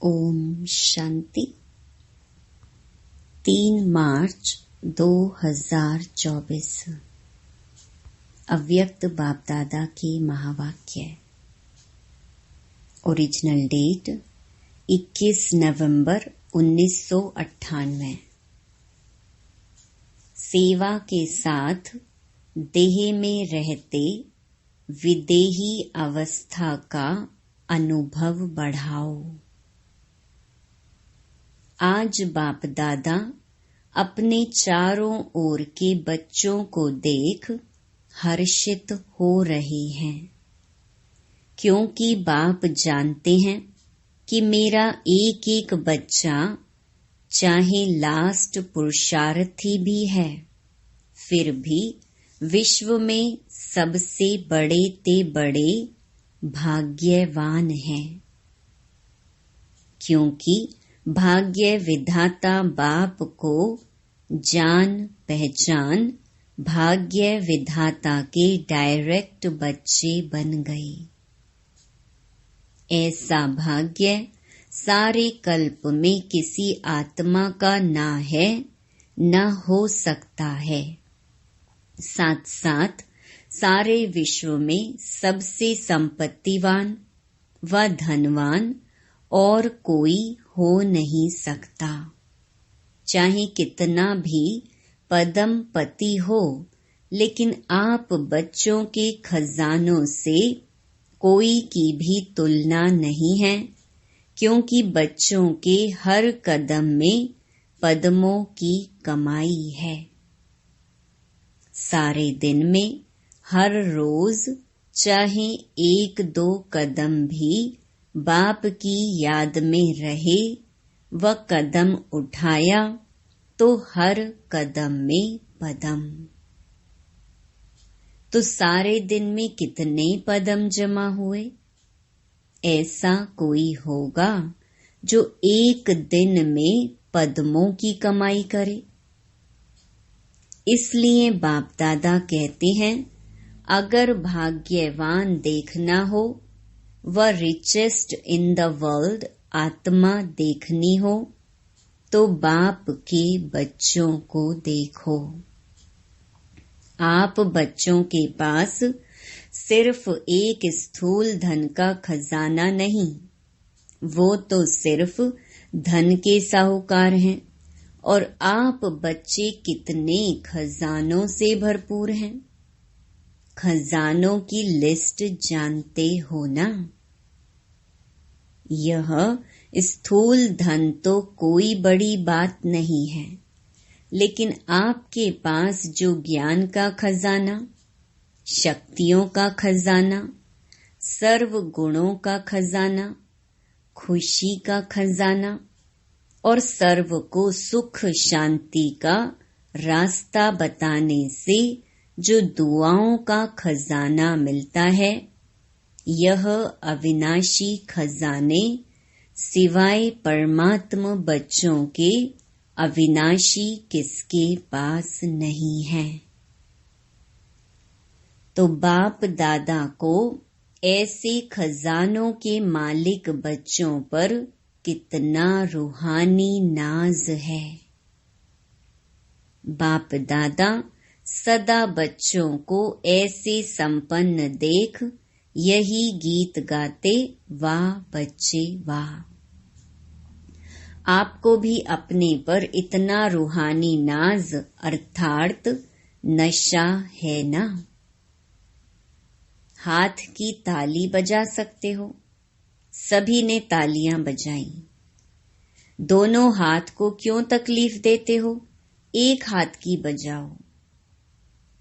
ओम शांति। 3 मार्च 2024 अव्यक्त बाप दादा के महावाक्य। ओरिजिनल डेट 21 नवंबर 1998। सेवा के साथ देह में रहते विदेही अवस्था का अनुभव बढ़ाओ। आज बाप दादा अपने चारों ओर के बच्चों को देख हर्षित हो रहे हैं, क्योंकि बाप जानते हैं कि मेरा एक एक बच्चा चाहे लास्ट पुरुषार्थी भी है, फिर भी विश्व में सबसे बड़े ते बड़े भाग्यवान हैं, क्योंकि भाग्य विधाता बाप को जान पहचान भाग्य विधाता के डायरेक्ट बच्चे बन गए। ऐसा भाग्य सारे कल्प में किसी आत्मा का ना है, न हो सकता है। साथ साथ सारे विश्व में सबसे संपत्तिवान व धनवान और कोई हो नहीं सकता। चाहे कितना भी पदम पति हो, लेकिन आप बच्चों के खजानों से कोई की भी तुलना नहीं है, क्योंकि बच्चों के हर कदम में पद्मों की कमाई है। सारे दिन में हर रोज चाहे 1-2 कदम भी बाप की याद में रहे व कदम उठाया तो हर कदम में पदम। तो सारे दिन में कितने पदम जमा हुए? ऐसा कोई होगा जो एक दिन में पद्मों की कमाई करे? इसलिए बाप दादा कहते हैं, अगर भाग्यवान देखना हो व रिचेस्ट इन द वर्ल्ड आत्मा देखनी हो तो बाप के बच्चों को देखो। आप बच्चों के पास सिर्फ एक स्थूल धन का खजाना नहीं, वो तो सिर्फ धन के साहूकार हैं, और आप बच्चे कितने खजानों से भरपूर हैं। खजानों की लिस्ट जानते हो ना? यह स्थूल धन तो कोई बड़ी बात नहीं है, लेकिन आपके पास जो ज्ञान का खजाना, शक्तियों का खजाना, सर्व गुणों का खजाना, खुशी का खजाना और सर्व को सुख शांति का रास्ता बताने से जो दुआओं का खजाना मिलता है, यह अविनाशी खजाने सिवाय परमात्मा बच्चों के अविनाशी किसके पास नहीं है। तो बाप दादा को ऐसे खजानों के मालिक बच्चों पर कितना रूहानी नाज है। बाप दादा सदा बच्चों को ऐसे संपन्न देख यही गीत गाते, वाह बच्चे वाह। आपको भी अपने पर इतना रूहानी नाज अर्थात नशा है ना? हाथ की ताली बजा सकते हो। सभी ने तालियां बजाई। दोनों हाथ को क्यों तकलीफ देते हो? एक हाथ की बजाओ।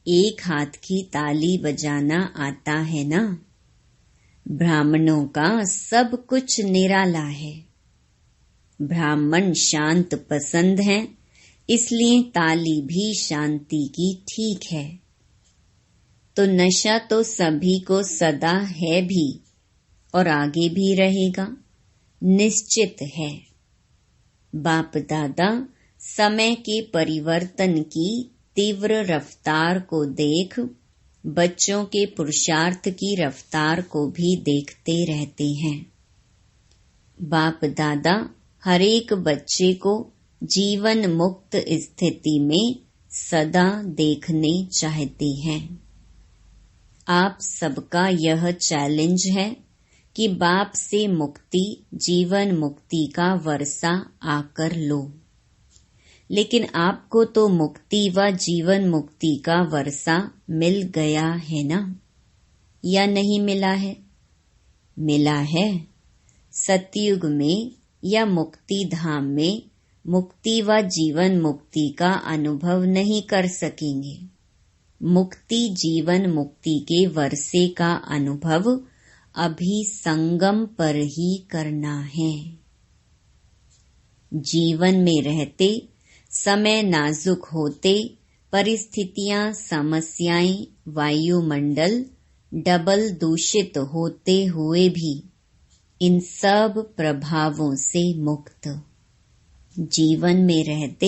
एक हाथ की ताली बजाना आता है ना? ब्राह्मणों का सब कुछ निराला है। ब्राह्मण शांत पसंद हैं, इसलिए ताली भी शांति की ठीक है। तो नशा तो सभी को सदा है भी और आगे भी रहेगा, निश्चित है। बाप दादा समय के परिवर्तन की तीव्र रफ्तार को देख बच्चों के पुरुषार्थ की रफ्तार को भी देखते रहते हैं। बाप दादा हर एक बच्चे को जीवन मुक्त स्थिति में सदा देखने चाहते हैं। आप सबका यह चैलेंज है कि बाप से मुक्ति, जीवन मुक्ति का वर्षा आकर लो। लेकिन आपको तो मुक्ति व जीवन मुक्ति का वर्षा मिल गया है ना, या नहीं मिला है? मिला है। सतयुग में या मुक्ति धाम में मुक्ति व जीवन मुक्ति का अनुभव नहीं कर सकेंगे। मुक्ति जीवन मुक्ति के वर्षे का अनुभव अभी संगम पर ही करना है। जीवन में रहते समय नाजुक होते, परिस्थितियां, समस्याएं, वायुमंडल डबल दूषित होते हुए भी इन सब प्रभावों से मुक्त, जीवन में रहते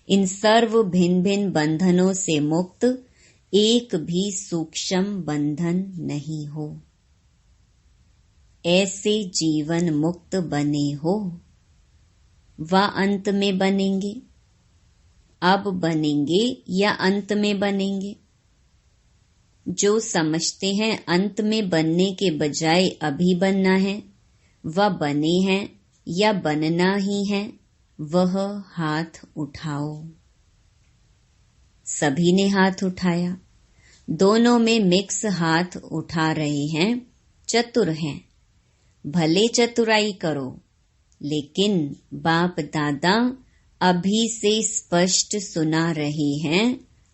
इन सर्व भिन्न भिन्न बंधनों से मुक्त, एक भी सूक्ष्म बंधन नहीं हो। ऐसे जीवन मुक्त बने हो व अंत में बनेंगे। अब बनेंगे या अंत में बनेंगे? जो समझते हैं अंत में बनने के बजाय अभी बनना है, वह बने हैं या बनना ही है, वह हाथ उठाओ। सभी ने हाथ उठाया। दोनों में मिक्स हाथ उठा रहे हैं, चतुर हैं। भले चतुराई करो, लेकिन बाप दादा अभी से स्पष्ट सुना रहे हैं,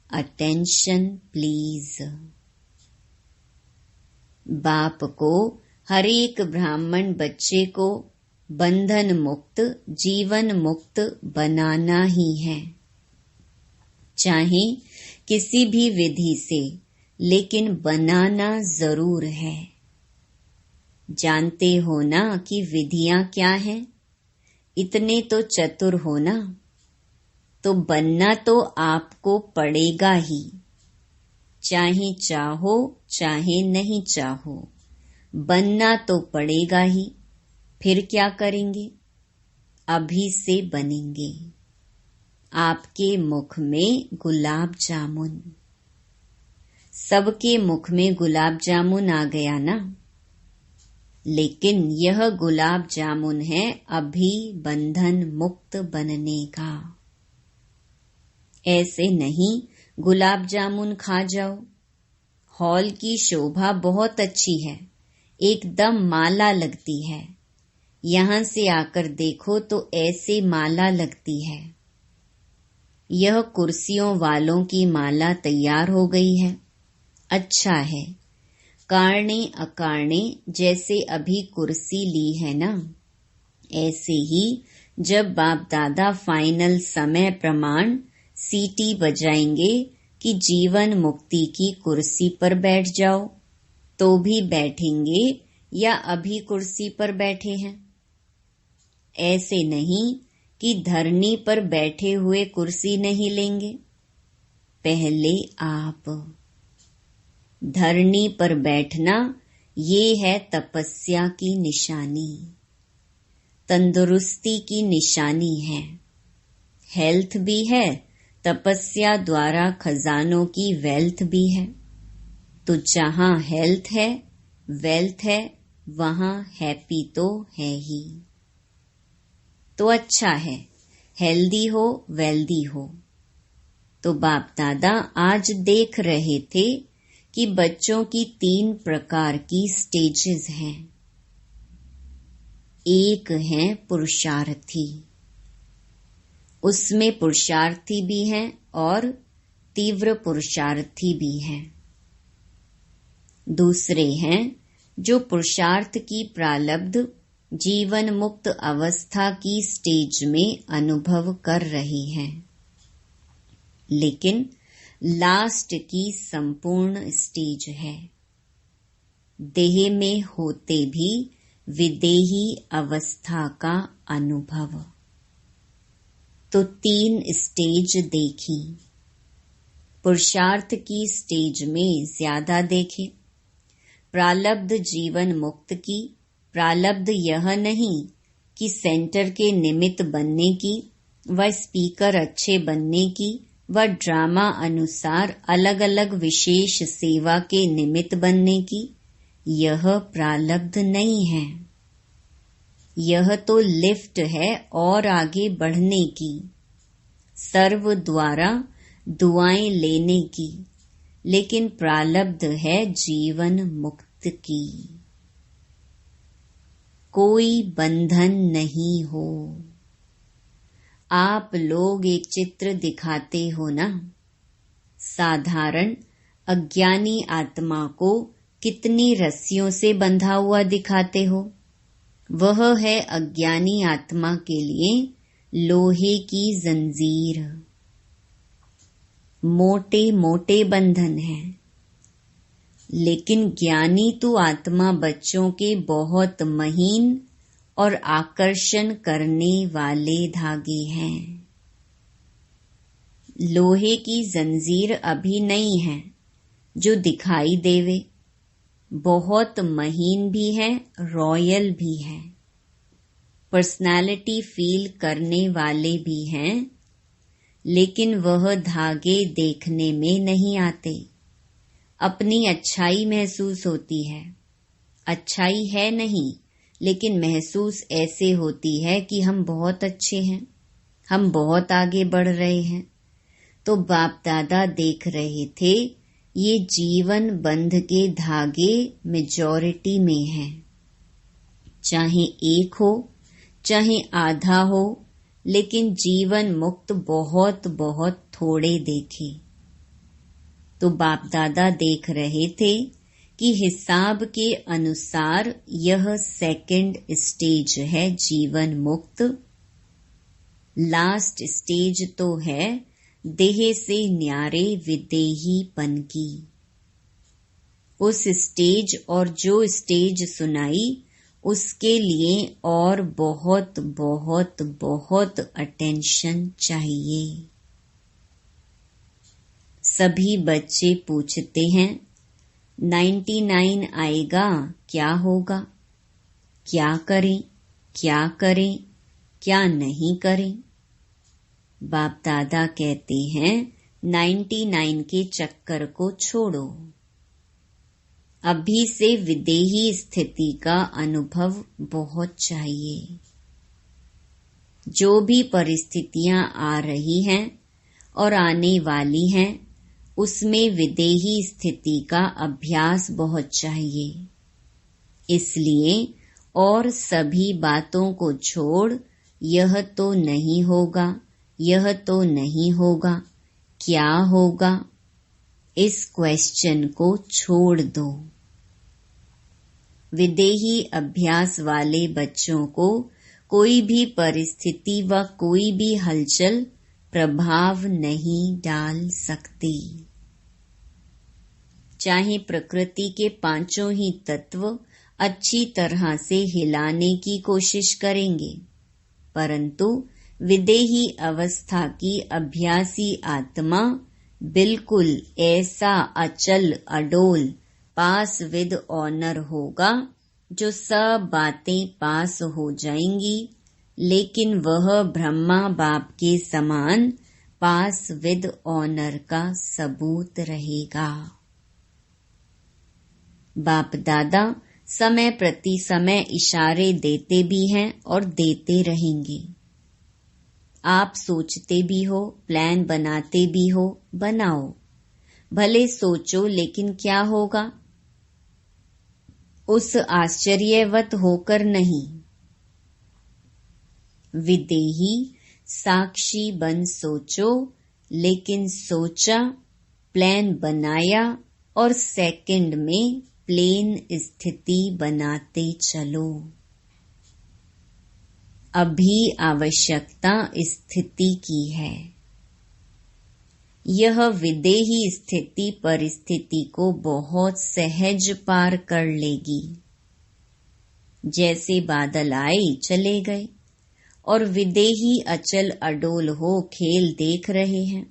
अटेंशन प्लीज। बाप को हर एक ब्राह्मण बच्चे को बंधन मुक्त, जीवन मुक्त बनाना ही है, चाहे किसी भी विधि से, लेकिन बनाना जरूर है। जानते हो ना कि विधियां क्या हैं? इतने तो चतुर हो ना, तो बनना तो आपको पड़ेगा ही, चाहे चाहो चाहे नहीं चाहो, बनना तो पड़ेगा ही। फिर क्या करेंगे? अभी से बनेंगे। आपके मुख में गुलाब जामुन, सबके मुख में गुलाब जामुन आ गया ना, लेकिन यह गुलाब जामुन है अभी बंधन मुक्त बनने का। ऐसे नहीं गुलाब जामुन खा जाओ। हॉल की शोभा बहुत अच्छी है, एकदम माला लगती है। यहाँ से आकर देखो तो ऐसे माला लगती है। यह कुर्सियों वालों की माला तैयार हो गई है। अच्छा है। कारणे अकारणे जैसे अभी कुर्सी ली है ना, ऐसे ही जब बाप दादा फाइनल समय प्रमाण सीटी बजाएंगे कि जीवन मुक्ति की कुर्सी पर बैठ जाओ, तो भी बैठेंगे या अभी कुर्सी पर बैठे हैं? ऐसे नहीं कि धरनी पर बैठे हुए कुर्सी नहीं लेंगे। पहले आप धरनी पर बैठना, ये है तपस्या की निशानी, तंदुरुस्ती की निशानी है। हेल्थ भी है, तपस्या द्वारा खजानों की वेल्थ भी है। तो जहाँ हेल्थ है, वेल्थ है, वहाँ हैप्पी तो है ही। तो अच्छा है, हेल्दी हो, वेल्दी हो। तो बाप दादा आज देख रहे थे कि बच्चों की 3 प्रकार की स्टेजेस हैं। एक है पुरुषार्थी, उसमें पुरुषार्थी भी हैं और तीव्र पुरुषार्थी भी हैं। दूसरे हैं जो पुरुषार्थ की प्रालब्ध जीवन मुक्त अवस्था की स्टेज में अनुभव कर रही हैं, लेकिन लास्ट की संपूर्ण स्टेज है, देह में होते भी विदेही अवस्था का अनुभव। तो 3 स्टेज देखी। पुरुषार्थ की स्टेज में ज्यादा देखे। प्रालब्ध जीवन मुक्त की प्रालब्ध यह नहीं कि सेंटर के निमित्त बनने की व स्पीकर अच्छे बनने की व ड्रामा अनुसार अलग अलग विशेष सेवा के निमित्त बनने की, यह प्रारब्ध नहीं है। यह तो लिफ्ट है और आगे बढ़ने की, सर्व द्वारा दुआएं लेने की, लेकिन प्रारब्ध है जीवन मुक्त की। कोई बंधन नहीं हो। आप लोग एक चित्र दिखाते हो ना, साधारण अज्ञानी आत्मा को कितनी रस्सियों से बंधा हुआ दिखाते हो। वह है अज्ञानी आत्मा के लिए लोहे की जंजीर, मोटे मोटे बंधन है। लेकिन ज्ञानी तो आत्मा बच्चों के बहुत महीन और आकर्षण करने वाले धागे हैं। लोहे की जंजीर अभी नहीं है जो दिखाई देवे, बहुत महीन भी है, रॉयल भी है, पर्सनालिटी फील करने वाले भी हैं, लेकिन वह धागे देखने में नहीं आते। अपनी अच्छाई महसूस होती है, अच्छाई है नहीं, लेकिन महसूस ऐसे होती है कि हम बहुत अच्छे हैं, हम बहुत आगे बढ़ रहे हैं। तो बाप दादा देख रहे थे ये जीवन बंध के धागे मेजॉरिटी में हैं, चाहे एक हो चाहे आधा हो, लेकिन जीवन मुक्त बहुत बहुत थोड़े देखे। तो बाप दादा देख रहे थे कि हिसाब के अनुसार यह सेकंड स्टेज है जीवन मुक्त। लास्ट स्टेज तो है देह से न्यारे विदेहीपन की। उस स्टेज और जो स्टेज सुनाई उसके लिए और बहुत बहुत बहुत अटेंशन चाहिए। सभी बच्चे पूछते हैं 99 आएगा क्या होगा, क्या करें क्या करें क्या नहीं करें। बाप दादा कहते हैं 99 के चक्कर को छोड़ो, अभी से विदेही स्थिति का अनुभव बहुत चाहिए। जो भी परिस्थितियां आ रही हैं और आने वाली हैं उसमें विदेही स्थिति का अभ्यास बहुत चाहिए। इसलिए और सभी बातों को छोड़ यह तो नहीं होगा, यह तो नहीं होगा, क्या होगा, इस क्वेश्चन को छोड़ दो। विदेही अभ्यास वाले बच्चों को कोई भी परिस्थिति व कोई भी हलचल प्रभाव नहीं डाल सकती। चाहे प्रकृति के पांचों ही तत्व अच्छी तरह से हिलाने की कोशिश करेंगे, परंतु विदेही अवस्था की अभ्यासी आत्मा बिल्कुल ऐसा अचल अडोल पास विद ऑनर होगा जो सब बातें पास हो जाएंगी, लेकिन वह ब्रह्मा बाप के समान पास विद ऑनर का सबूत रहेगा। बाप दादा समय प्रति समय इशारे देते भी हैं और देते रहेंगे। आप सोचते भी हो, प्लान बनाते भी हो, बनाओ, भले सोचो, लेकिन क्या होगा उस आश्चर्यवत होकर नहीं। विदेही साक्षी बन सोचो, लेकिन सोचा, प्लान बनाया और सेकंड में प्लेन स्थिति बनाते चलो। अभी आवश्यकता स्थिति की है। यह विदेही स्थिति परिस्थिति को बहुत सहज पार कर लेगी। जैसे बादल आए चले गए और विदेही अचल अडोल हो खेल देख रहे हैं।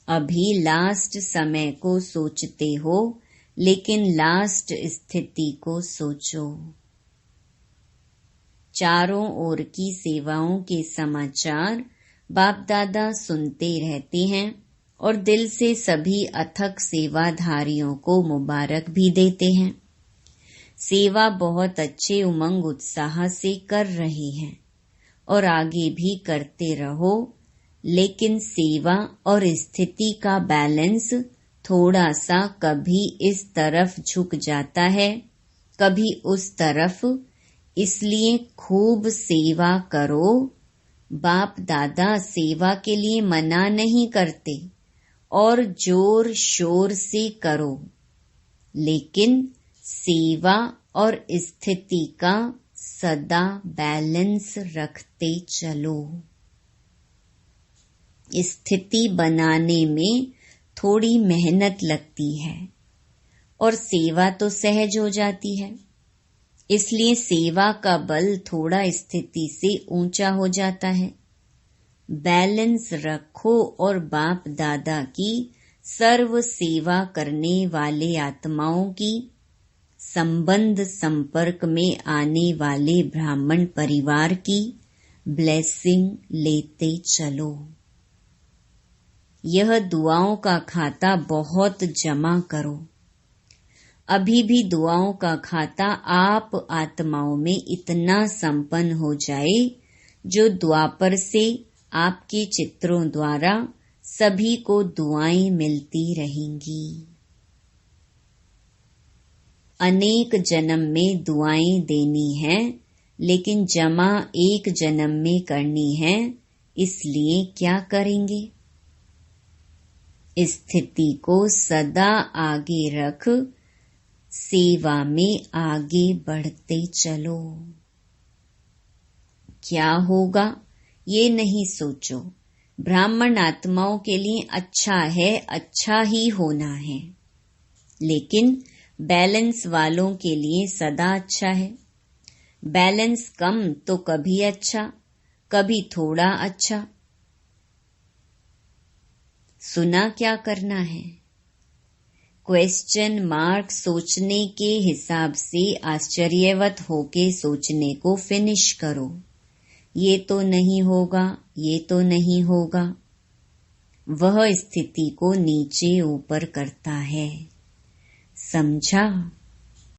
अभी लास्ट समय को सोचते हो, लेकिन लास्ट स्थिति को सोचो। चारों ओर की सेवाओं के समाचार बाप दादा सुनते रहते हैं और दिल से सभी अथक सेवाधारियों को मुबारक भी देते हैं। सेवा बहुत अच्छे उमंग उत्साह से कर रहे हैं और आगे भी करते रहो, लेकिन सेवा और स्थिति का बैलेंस थोड़ा सा कभी इस तरफ झुक जाता है, कभी उस तरफ। इसलिए खूब सेवा करो। बाप दादा सेवा के लिए मना नहीं करते और जोर शोर से करो, लेकिन सेवा और स्थिति का सदा बैलेंस रखते चलो। स्थिति बनाने में थोड़ी मेहनत लगती है और सेवा तो सहज हो जाती है, इसलिए सेवा का बल थोड़ा स्थिति से ऊंचा हो जाता है। बैलेंस रखो और बाप दादा की सर्व सेवा करने वाले आत्माओं की, संबंध संपर्क में आने वाले ब्राह्मण परिवार की ब्लेसिंग लेते चलो। यह दुआओं का खाता बहुत जमा करो। अभी भी दुआओं का खाता आप आत्माओं में इतना संपन्न हो जाए जो द्वापर से आपके चित्रों द्वारा सभी को दुआएं मिलती रहेंगी। अनेक जन्म में दुआएं देनी है, लेकिन जमा एक जन्म में करनी है, इसलिए क्या करेंगे? स्थिति को सदा आगे रख सेवा में आगे बढ़ते चलो। क्या होगा ये नहीं सोचो। ब्राह्मण आत्माओं के लिए अच्छा है, अच्छा ही होना है, लेकिन बैलेंस वालों के लिए सदा अच्छा है। बैलेंस कम तो कभी अच्छा, कभी थोड़ा अच्छा। सुना क्या करना है? क्वेश्चन मार्क सोचने के हिसाब से आश्चर्यवत होके सोचने को फिनिश करो। ये तो नहीं होगा, ये तो नहीं होगा। वह स्थिति को नीचे ऊपर करता है। समझा?